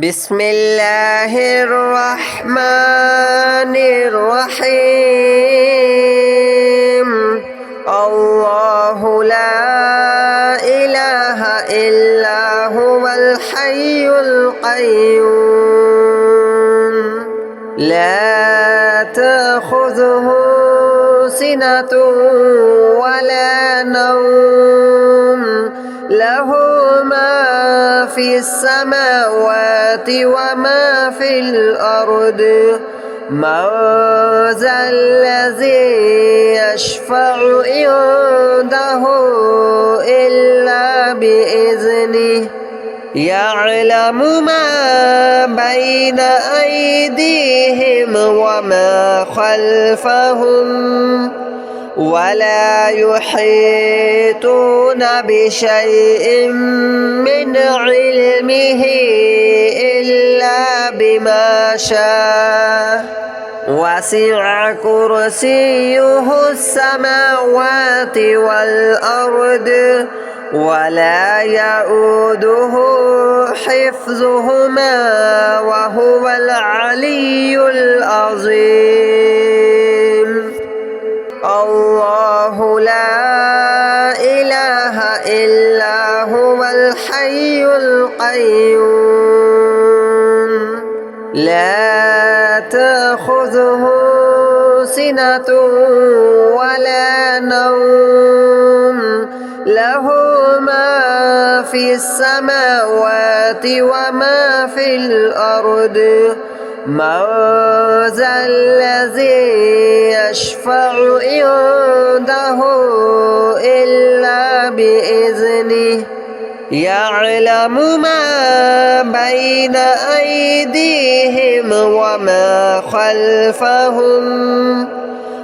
بسم الله الرحمن الرحيم. الله لا إله إلا هو الحي القيوم لا تأخذه سنة ولا نوم له ما في السماوات وما في الأرض من ذا الذي يشفع عنده إلا بإذنه يعلم ما بين أيديهم وما خلفهم ولا يحيطون بشيء من علمه إلا بما شاء وسع كرسيه السماوات والأرض ولا يؤوده حفظهما وهو العلي العظيم. الله لا إله إلا هو الحي القيوم لا تأخذه سنة ولا نوم له ما في السماوات وما في الأرض من ذا الذي يشفع عنده إلا بإذنه يعلم ما بين أيديهم وما خلفهم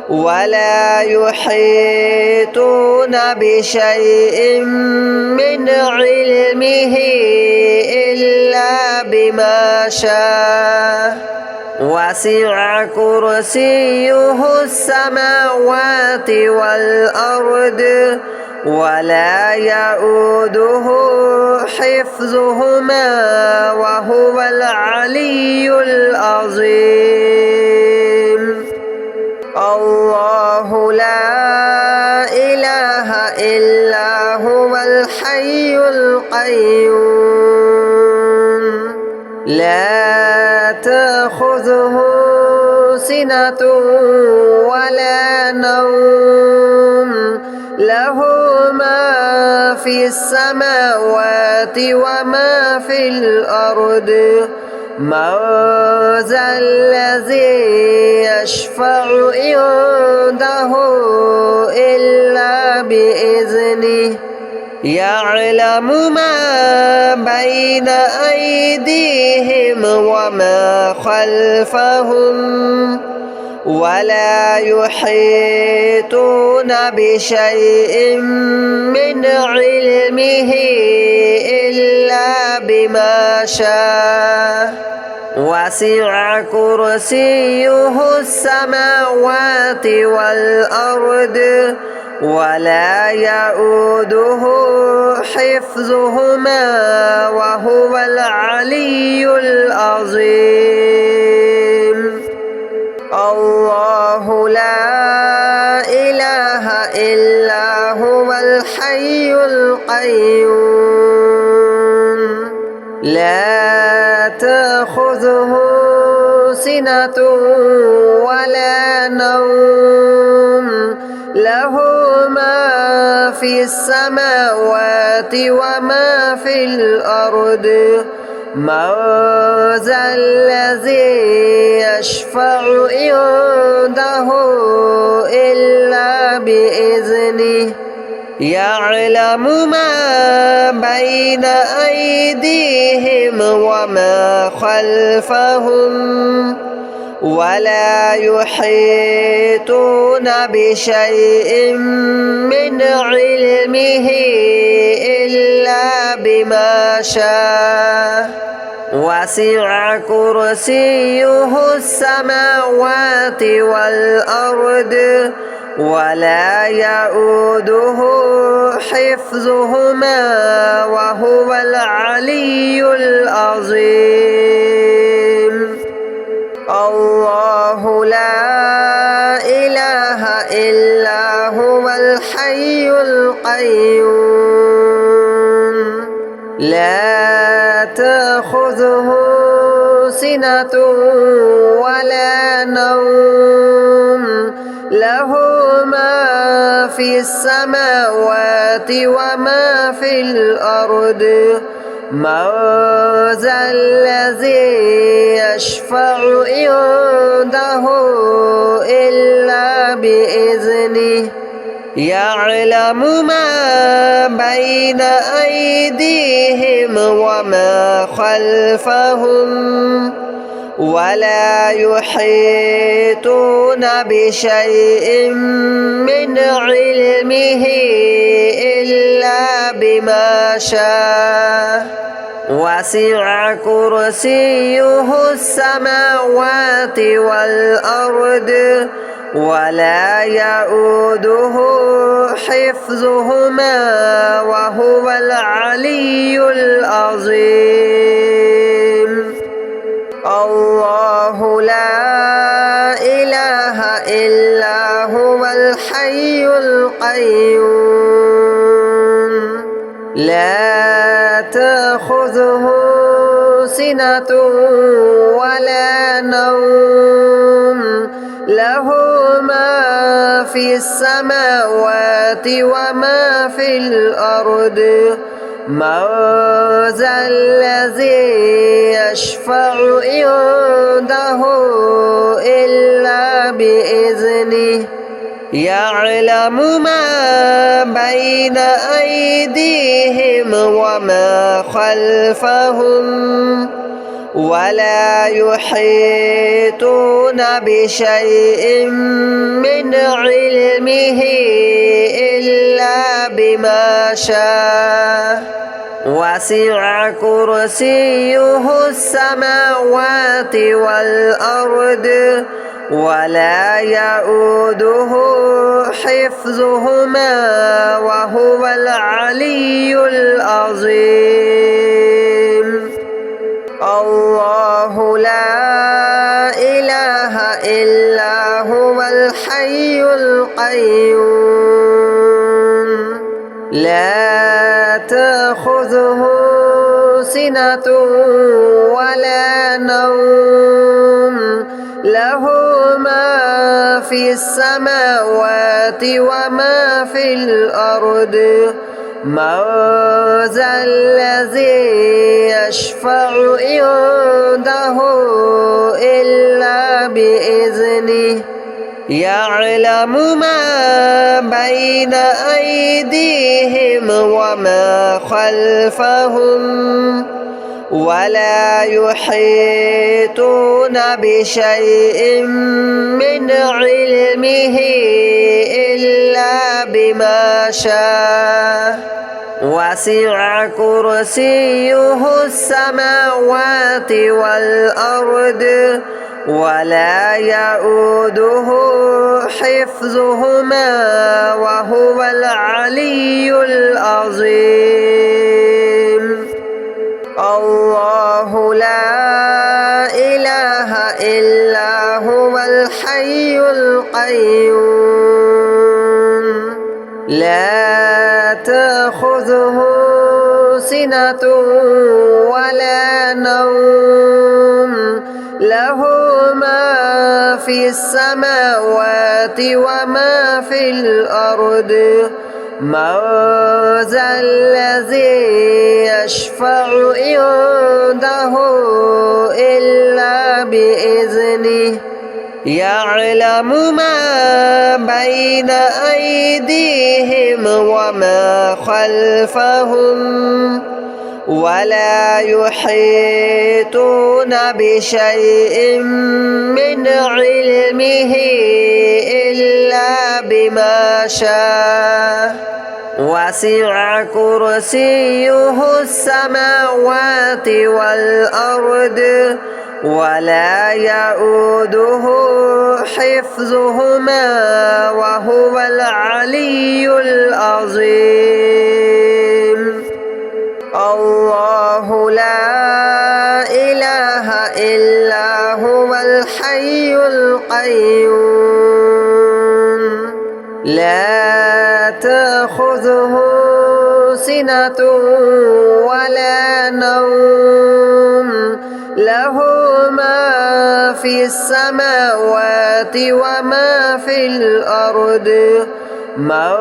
ولا يحيطون بشيء من علمه إلا بما شاء وسع كرسيه السماوات والأرض ولا يؤوده حفظهما وهو العلي العظيم. الله لا إله إلا هو الحي القيوم لا تأخذه سنة ولا نوم له ما في السماوات وما في الأرض من ذا الذي يشفع عنده إلا بإذنه يعلم ما بين أيديهم وما خلفهم ولا يحيطون بشيء من علمه إلا بما شاء وسع كرسيه السماوات والأرض ولا يؤوده حفظهما وهو العلي العظيم. الله لا إله إلا هو الحي القيوم لا تأخذه سنة ولا نوم له ما في السماوات وما في الأرض من ذا الذي يشفع عنده إلا بإذنه يعلم ما بين أيديهم وما خلفهم ولا يحيطون بشيء من علمه إلا بما شاء وسع كرسيه السماوات والأرض ولا يؤوده حفظهما وهو العلي العظيم. القيوم لا تأخذه سنة ولا نوم له ما في السماوات وما في الأرض من ذا الذي يشفع عنده إلا بإذنه يعلم ما بين أيديهم وما خلفهم ولا يحيطون بشيء من علمه إلا بما شاء وسع كرسيه السماوات والأرض ولا يؤوده حفظهما وهو العلي العظيم الله لا إله إلا هو الحي القيوم لا تأخذه سنة ولا نوم له ما في السماوات وما في الأرض من ذا الذي يشفع عنده إلا بإذنه يعلم ما بين أيديهم وما خلفهم ولا يحيطون بشيء من علمه إلا بما شاء وسع كرسيه السماوات والأرض ولا يؤوده حفظهما وهو العلي العظيم الله لا إله إلا هو الحي القيوم لا تأخذه سنة ولا نوم له ما في السماوات وما في الأرض من ذا الذي يشفع عنده إلا بإذنه يعلم ما بين أيديهم وما خلفهم ولا يحيطون بشيء من علمه إلا بما شاء وسع كرسيه السماوات والأرض ولا يؤوده حفظهما وهو العلي العظيم الله لا إله إلا هو الحي القيوم لا تأخذه سنة ولا نوم له ما في السماوات وما في الأرض من ذا الذي يشفع عنده إلا بإذنه يعلم ما بين أيديهم وما خلفهم ولا يحيطون بشيء من علمه إلا بما شاء وسع كرسيه السماوات والأرض ولا يؤوده حفظهما وهو العلي العظيم الله لا إله إلا هو الحي القيوم لا تأخذه سنة ولا نوم له ما في السماوات وما في الأرض من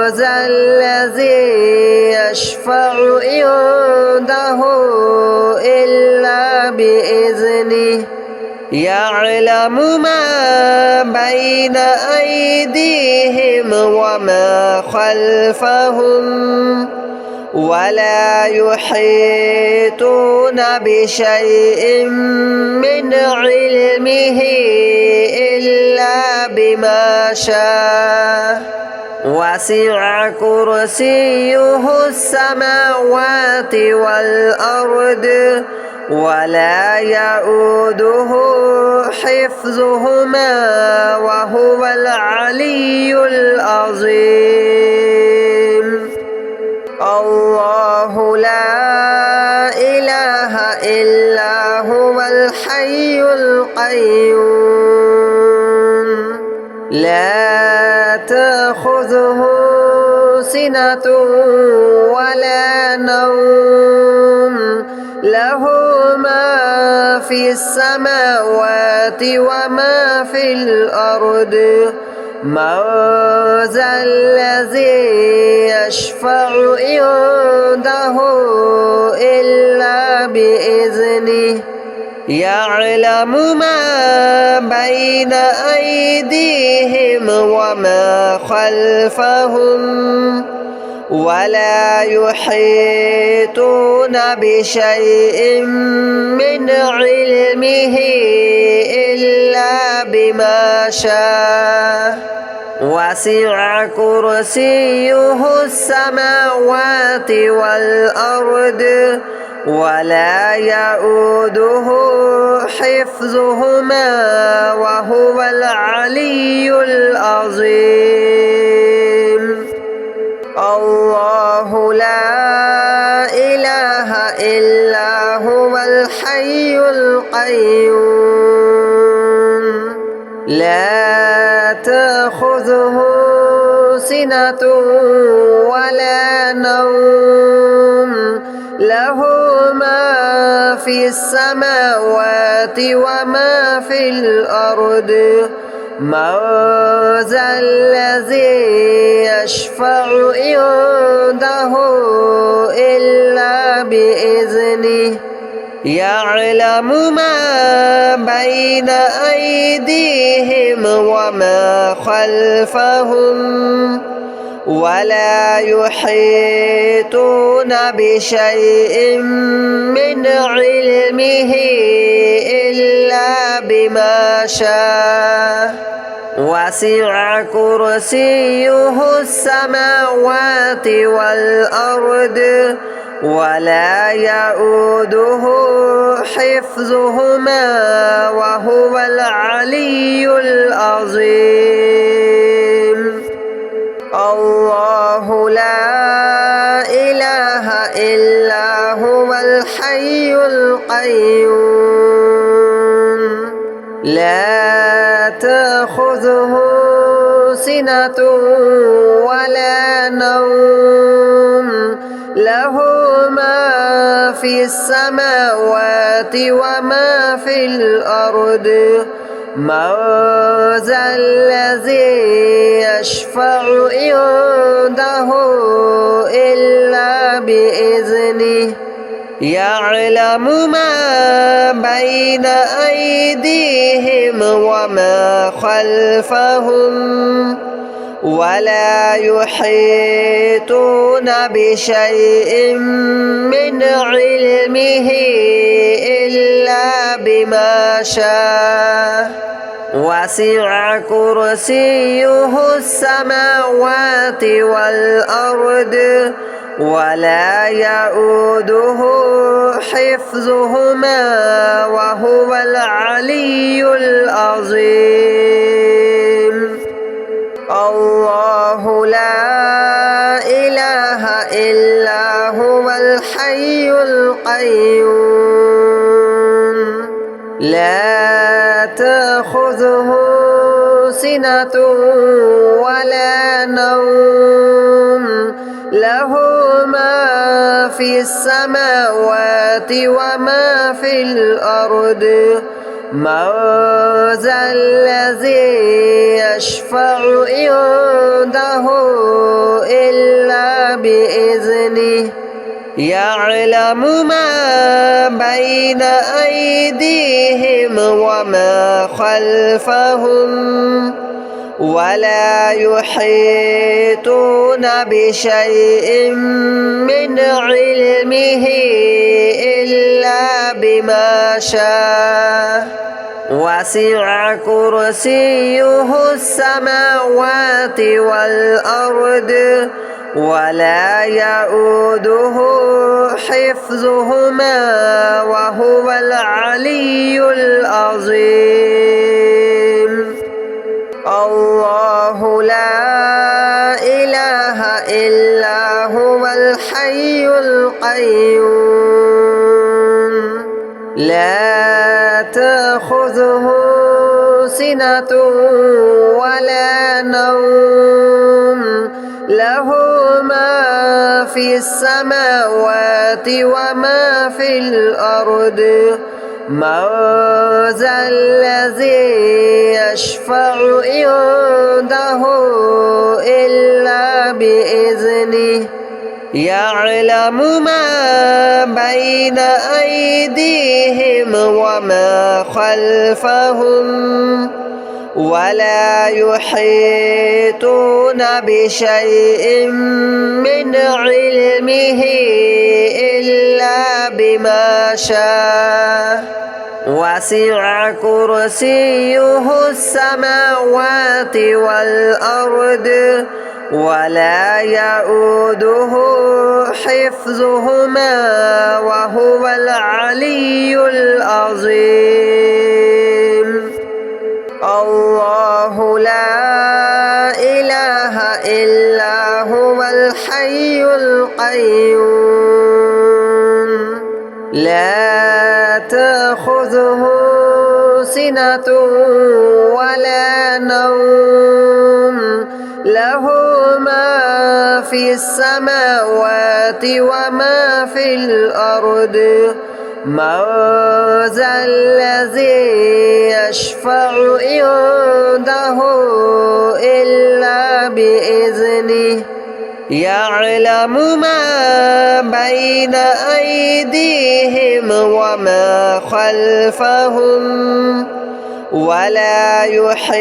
ذا الذي يشفع عنده إلا بإذنه يعلم ما بين أيديهم وما خلفهم ولا يحيطون بشيء من علمه إلا بما شاء وسع كرسيه السماوات والأرض ولا يؤوده حفظهما وهو العلي العظيم الله لا إله إلا هو الحي القيوم لا تأخذه سنة ولا نوم له ما في السماوات وما في الأرض من ذا الذي يشفع عنده إلا بإذنه يعلم ما بين أيديهم وما خلفهم ولا يحيطون بشيء من علمه إلا بما شاء وسع كرسيه السماوات والأرض ولا يؤوده حفظهما وهو العلي العظيم الله لا إله إلا هو الحي القيوم لا تأخذه سنة ولا نوم له ما في السماوات وما في الأرض من ذا الذي يشفع عنده إلا بإذنه يعلم ما بين أيديهم وما خلفهم ولا يحيطون بشيء من علمه إلا بما شاء وسع كرسيه السماوات والأرض ولا يؤوده حفظهما وهو العلي العظيم الله لا إله إلا هو الحي القيوم لا تأخذه سنة ولا نوم له ما في السماوات وما في الأرض من ذا الذي يشفع عنده إلا بإذنه يعلم ما بين أيديهم وما خلفهم ولا يحيطون بشيء من علمه إلا بما شاء وسع كرسيه السماوات والأرض ولا يؤوده حفظهما وهو العلي العظيم الله لا إله إلا هو الحي القيوم لا تأخذه سنة ولا نوم له ما في السماوات وما في الأرض من ذا الذي يشفع عنده إلا بإذنه يعلم ما بين أيديهم وما خلفهم ولا يحيطون بشيء من علمه إلا بما شاء وسع كرسيه السماوات والأرض ولا يؤوده حفظهما وهو العلي العظيم الله لا إله إلا هو الحي القيوم لا تأخذه سنة ولا نوم له ما في السماوات وما في الأرض من ذا الذي يشفع عنده إلا بإذنه يعلم ما بين أيديهم وما خلفهم ولا يحيطون بشيء من علمه إلا بما شاء وسع كرسيه السماوات والأرض ولا يؤوده حفظهما وهو العلي العظيم الله لا إله إلا هو الحي القيوم لا تأخذه سنة ولا نوم له ما في السماوات وما في الأرض من ذا الذي يشفع عنده إلا بإذنه يعلم ما بين أيديهم وما خلفهم ولا يحيطون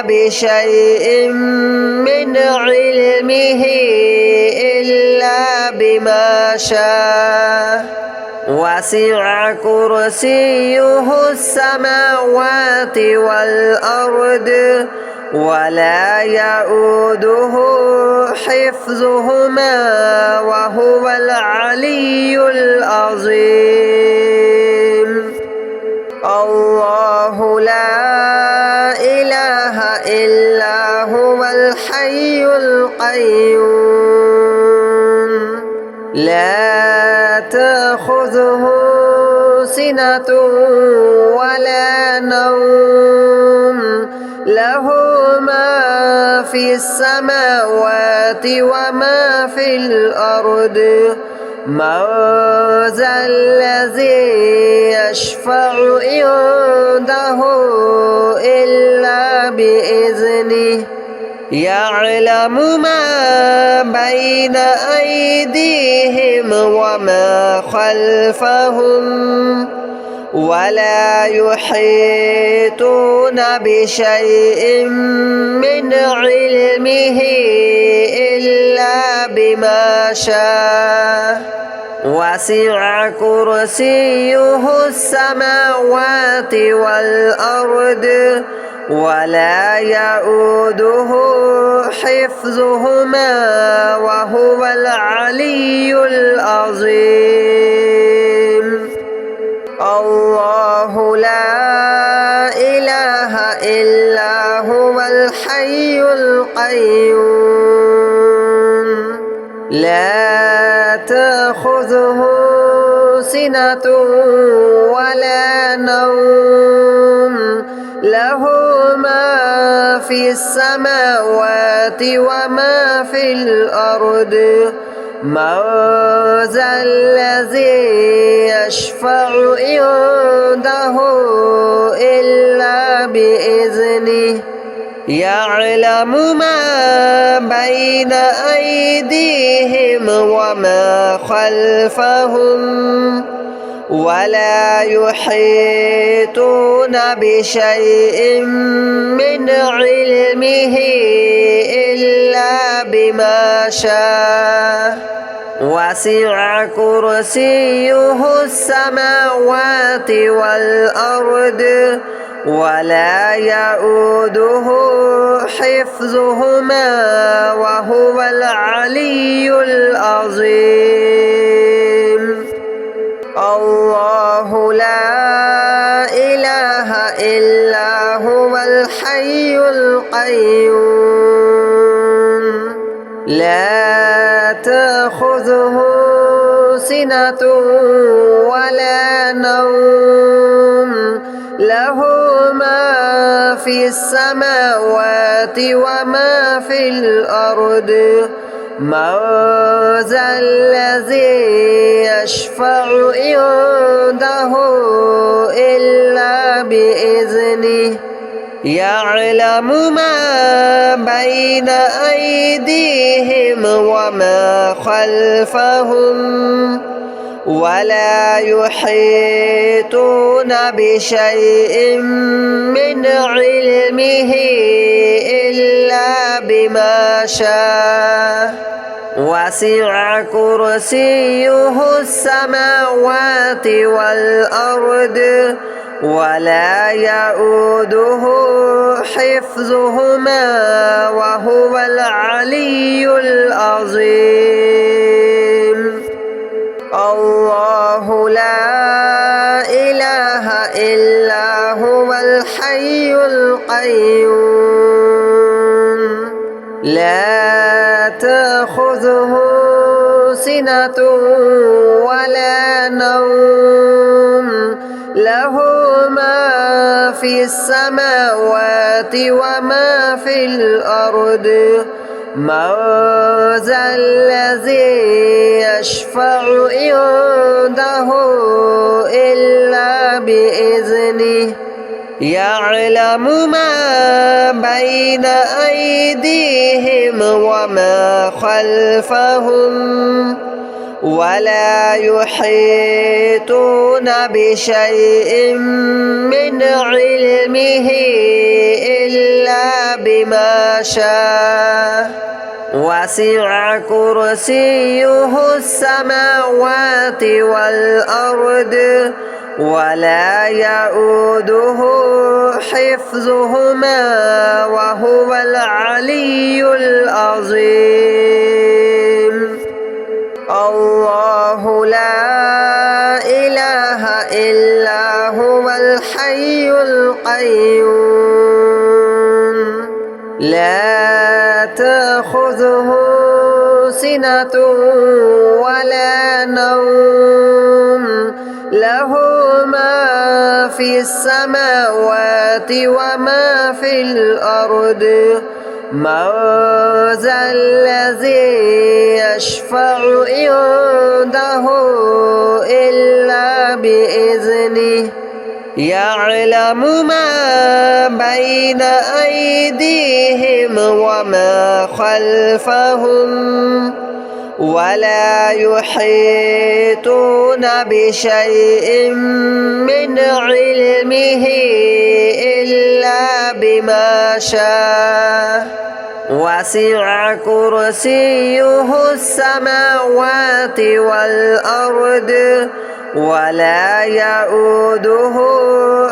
بشيء من علمه إلا بما شاء وسع كرسيه السماوات والأرض ولا يؤوده حفظهما وهو العلي العظيم الله لا إله إلا هو الحي القيوم لا تأخذه سنة ولا نوم له ما في السماوات وما في الأرض من ذا الذي يشفع عنده إلا بإذنه يعلم ما بين أيديهم وما خلفهم ولا يحيطون بشيء من علمه إلا بما شاء وسع كرسيه السماوات والأرض ولا يؤوده حفظهما وهو العلي العظيم الله لا إله إلا هو الحي القيوم لا تأخذه سنة ولا نوم له ما في في السماوات وما في الأرض من ذا الذي يشفع عنده إلا بإذنه يعلم ما بين أيديهم وما خلفهم ولا يحيطون بشيء من علمه إلا بما شاء وسع كرسيه السماوات والأرض ولا يؤوده حفظهما وهو العلي العظيم الله لا إله إلا هو الحي القيوم لا تأخذه سنة ولا نوم له ما في السماوات وما في الأرض من ذا الذي يشفع عنده إلا بإذنه يعلم ما بين أيديهم وما خلفهم ولا يحيطون بشيء من علمه إلا بما شاء وسع كرسيه السماوات والأرض ولا يؤوده حفظهما وهو العلي العظيم الله لا إله إلا هو الحي القيوم لا تأخذه سنة ولا نوم له ما في السماوات وما في الأرض من ذا الذي يشفع عنده إلا بإذنه يعلم ما بين أيديهم وما خلفهم ولا يحيطون بشيء من علمه إلا بما شاء وسع كرسيه السماوات والأرض ولا يؤوده حفظهما وهو العلي العظيم الله لا إله إلا هو الحي القيوم لا تأخذه سنة ولا نوم له ما في السماوات وما في الأرض من ذا الذي يشفع عنده إلا بإذنه يعلم ما بين أيديهم وما خلفهم ولا يحيطون بشيء من علمه إلا بما شاء وسع كرسيه السماوات والأرض ولا يؤوده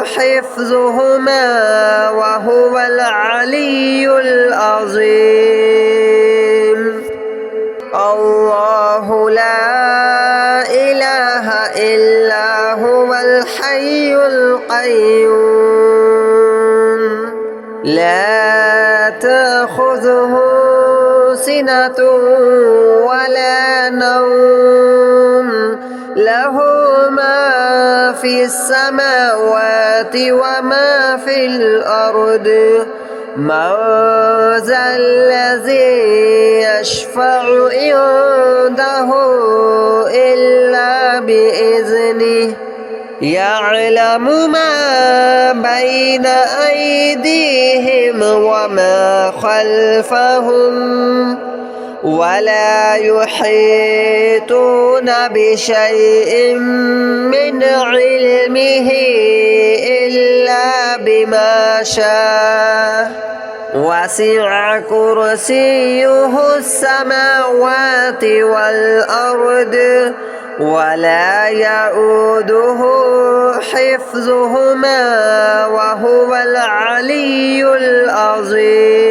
حفظهما وهو العلي العظيم الله لا إله إلا هو الحي القيوم لا تأخذه سنة ولا نوم له ما في السماوات وما في الأرض من ذا الذي يشفع عنده إلا بإذنه يعلم ما بين أيديهم وما خلفهم ولا يحيطون بشيء من علمه إلا بما شاء وسع كرسيه السماوات والأرض ولا يؤوده حفظهما وهو العلي العظيم